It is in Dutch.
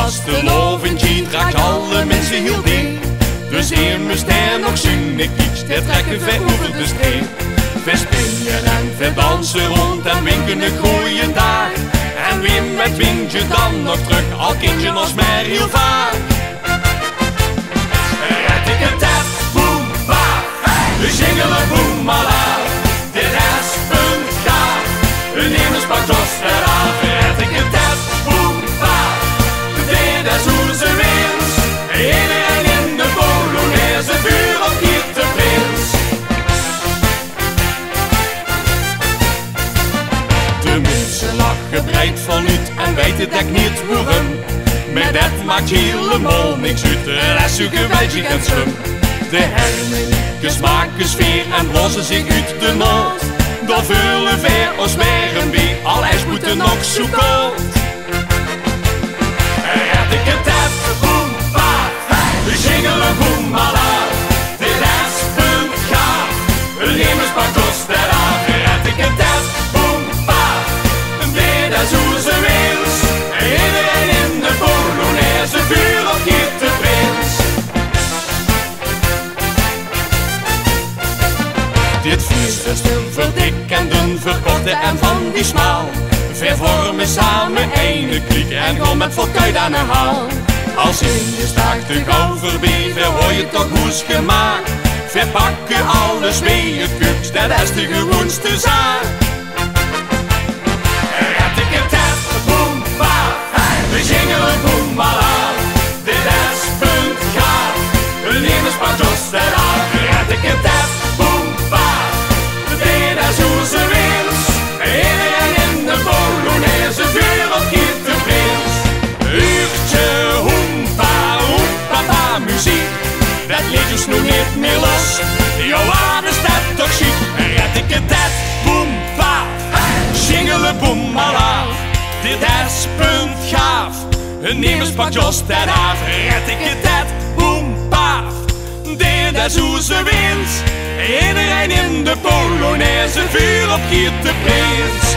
vasteloventje draagt alle mensen heel dicht. Dus hier moest hij nog zingen iets, dit trekken wij over de streep. We springen en we dansen rond en winken een goeie dag. En wie met windje dan nog terug, al kindje als mij heel vaak. Red ik het tap, boem, ba, we zingen we boem, mala. De rest punt gaat, een hemelspak los eraf. Red ik het tap, boem, ba, dit is hoe ze wint. Iedereen in de Polonaise, vuur op hier te prins. De mensen lachen breed vanuit en weten dat niet waarom. Maar dat maakt helemaal niks uit, de rest zoeken wij zich en slim. De hermelikes maken sfeer en lossen zich uit de nood. Dan vullen wij ons weer een bier, al is moeten nog zo koud. Red ik het tap, boem, ba, we zingen we boem, mala. De rest punt gaat, een hemelspak kost eraf. Red ik het tap, boem, ba, dit is hoe ze wint. Iedereen in de Polonaise, vuur op hier te prins. Dit vuur is verdik en dun, verkorte en van die smaal. Wij vormen samen ene kliek en gaan met volkuit aan de haal. Als in je staakt de gauw voorbij, wij hoor je toch hoes gemaakt. Wij pakken alles mee het kuks, dat is de gewoonste zaak. Red ik het tap, boem, ba, we zingen we boem, mala. De rest punt gaat, een hemelspak los eraf. Red ik het tap, boem, ba, dit is hoe ze wint. Iedereen in de Polonaise, vuur op hier te prins. Uurtje, hoempa, muziek, dat liet ons nu niet meer los. Johan is dat toch chic. Red ik het tap, boem, pa, zingelen boem, mala. Dit is punt gaaf, een hemelspak jos ten af. Red ik het tap, boem, pa, dit is hoe ze wint. Iedereen in de Polonaise, vuur op hier te prins.